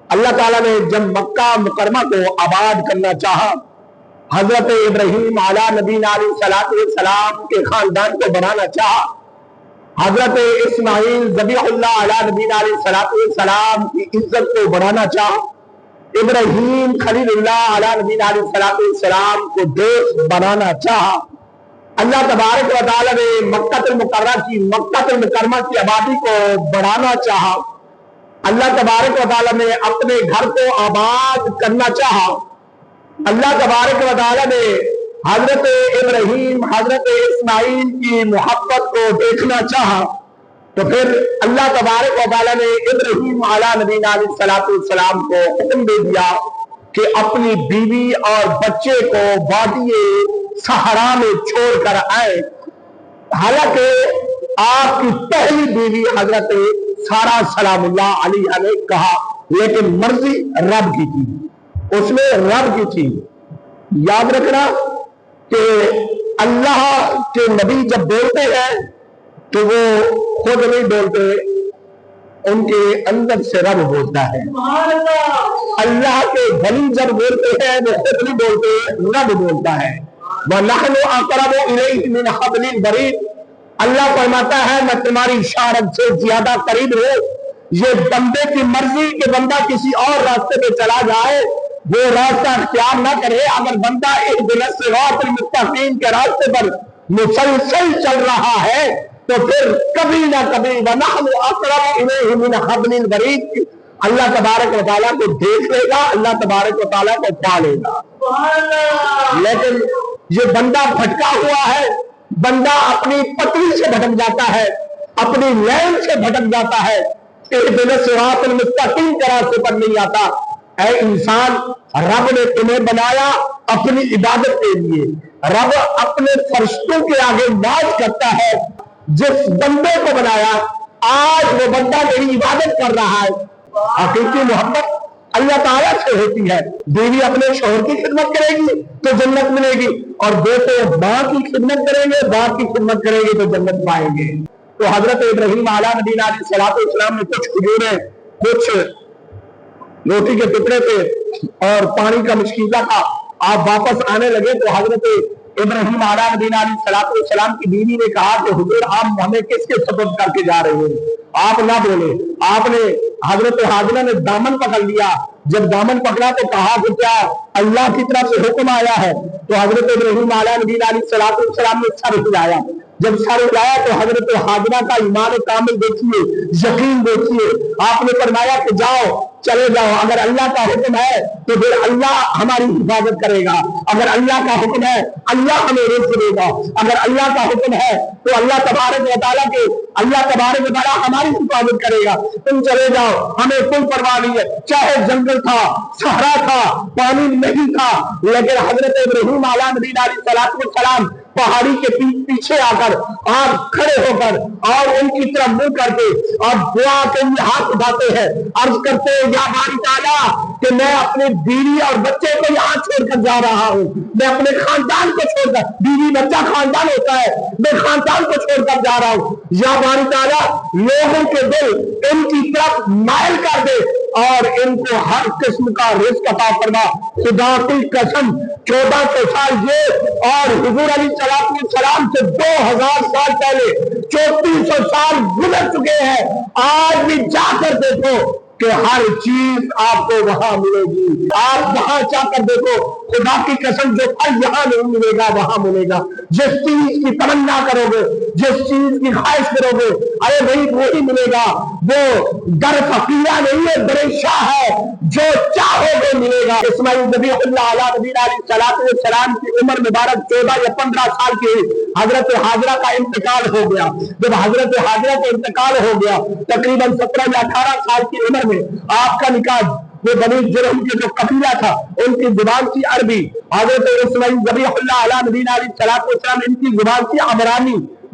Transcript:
اللہ تعالیٰ نے جب مکہ مکرمہ کو آباد کرنا چاہا، حضرت ابراہیم علیہ نبینا علیہ السلام کے خاندان کو بنانا چاہا، حضرت اسماعیل ذبیح اللہ علیہ نبینا علیہ السلام کی عزت کو بڑھانا چاہا، ابراہیم خلیل اللہ علیہ نبینا علیہ السلام کو دوست بنانا چاہا، اللہ تبارک و تعالیٰ نے مکہ المکرمہ کی آبادی کو بڑھانا چاہا، اللہ تبارک و تعالیٰ نے اپنے گھر کو آباد کرنا چاہا، اللہ تبارک و تعالیٰ نے حضرت ابراہیم حضرت اسماعیل کی محبت کو دیکھنا چاہا، تو پھر اللہ تبارک و تعالیٰ نے ابراہیم علیہ نبینا علیہ السلام کو حکم دے دیا کہ اپنی بیوی اور بچے کو وادی صحرا میں چھوڑ کر آئے۔ حالانکہ آپ کی پہلی بیوی حضرت سارہ سلام اللہ علیہ نے کہا، لیکن مرضی رب کی تھی، اس میں رب کی تھی۔ یاد رکھنا کہ اللہ کے نبی جب بولتے ہیں تو وہ خود نہیں بولتے، ان کے اندر سے رب بولتا ہے۔ اللہ کے ولی جب بولتے ہیں وہ خود نہیں بولتے، رب بولتا ہے۔ وَنَحْنُ أَقْرَبُ إِلَيْهِ مِنْ حَبْلِ الْوَرِيدِ، اللہ فرماتا ہے میں تمہاری اشارت سے زیادہ قریب ہوں۔ یہ بندے کی مرضی کہ بندہ کسی اور راستے پہ چلا جائے، وہ راستہ اختیار نہ کرے۔ اگر بندہ اهْدِنَا الصِّرَاطَ الْمُسْتَقِيمَ کے راستے پر مسلسل چل رہا ہے تو پھر کبھی نہ کبھی وَنَحْنُ أَقْرَبُ إِلَيْهِ مِنْ حَبْلِ الْوَرِيدِ اللہ تبارک و تعالیٰ کو دیکھ لے گا، اللہ تبارک و تعالیٰ کو پا لے گا۔ لیکن یہ بندہ بھٹکا ہوا ہے، بندہ اپنی پتلی سے بھٹک جاتا ہے، اپنی لین سے بھٹک جاتا ہے، اهْدِنَا الصِّرَاطَ الْمُسْتَقِيمَ کے راستے پر نہیں آتا۔ اے انسان، رب نے تمہیں بنایا اپنی عبادت کے لیے، رب اپنے فرشتوں کے آگے ناز کرتا ہے۔ جس بندے کو بنایا آج وہ بندہ میری عبادت کر رہا ہے۔ حقیقی محبت اللہ تعالیٰ سے ہوتی ہے۔ بیوی اپنے شوہر کی خدمت کرے گی تو جنت ملے گی، اور بیٹے ماں کی خدمت کریں گے، باپ کی خدمت کریں گے تو جنت پائیں گے۔ تو حضرت ابراہیم علیہ نبینا علیہ السلام نے کچھ کھجوریں، کچھ روٹی کے ٹکڑے تھے اور پانی کا مشکیزہ تھا۔ آپ واپس آنے لگے تو حضرت ابراہیم علیہ نبینا علیہ السلام کی بیوی نے کہا کہ حضور آپ ہمیں کس کے سپرد کر کے جا رہے ہیں؟ آپ نہ بولے۔ آپ نے حضرت حاجرہ نے دامن پکڑ لیا، جب دامن پکڑا تو کہا کہ کیا اللہ کی طرف سے حکم آیا ہے؟ تو حضرت ابراہیم علیہ نبینا علیہ السلام نے سر ہلایا۔ جب سر ہلایا تو حضرت حاجرہ کا ایمان کامل دیکھیے، یقین دیکھیے۔ آپ نے فرمایا کہ جاؤ، چلے جاؤ، اگر اللہ کا حکم ہے تو پھر اللہ ہماری حفاظت کرے گا، اگر اللہ کا حکم ہے اللہ ہمیں رزق دے گا، اگر اللہ کا حکم ہے تو اللہ تبارک و تعالیٰ ہماری حفاظت کرے گا۔ تم چلے جاؤ، ہمیں کوئی پرواہ نہیں ہے۔ چاہے جنگل تھا، صحرا تھا، پانی نہیں تھا، لیکن حضرت ابراہیم علیہ نبینا علیہ السلام پہاڑی کے پیچھے آ کر آپ کھڑے ہو کر اور ان کی طرف منہ کر کے آپ دعا کے لیے ہاتھ اٹھاتے ہیں، عرض کرتے ہیں یا باری تعالیٰ کہ میں اپنے بیوی اور بچے کو یہاں چھوڑ کر جا رہا ہوں، میں اپنے خاندان کو چھوڑ کر، بیوی بچہ خاندان ہوتا ہے، میں خاندان کو چھوڑ کر جا رہا ہوں، یا باری تعالیٰ لوگوں کے دل ان کی طرف مائل کر دے اور ان کو ہر قسم کا رزق عطا فرما۔ خدا کی قسم 1400 سال یہ اور حضور علیہ السلام سے 2000 سال پہلے 3400 سال گزر چکے ہیں۔ آج بھی جا کر دیکھو کہ ہر چیز آپ کو وہاں ملے گی۔ آپ وہاں جا کر دیکھو، خدا کی قسم جو پھل یہاں نہیں ملے گا وہاں ملے گا۔ جس چیز کی تمنا کرو گے، جس چیز کی خواہش کرو گے، ارے بھائی وہی ملے گا۔ وہ در فقیرہ نہیں ہے، در شاہ ہے، جو چاہو گے ملے گا۔ اسماعیل ذبیح اللہ علیہ نبینا علیہ السلام کی عمر مبارک 14 یا 15 سال کی ہوئی، حضرت حاجرہ کا انتقال ہو گیا۔ جب حضرت حاجرہ کا انتقال ہو گیا تقریباً 17 یا 18 سال کی عمر میں آپ کا نکاح وہ بنی جرہم کے جو قبیلہ تھا ان کی زبان تھی عربی، حضرت اسماعیل ذبیح اللہ علیہ نبینا علیہ السلام ان کی زبان تھی عبرانی،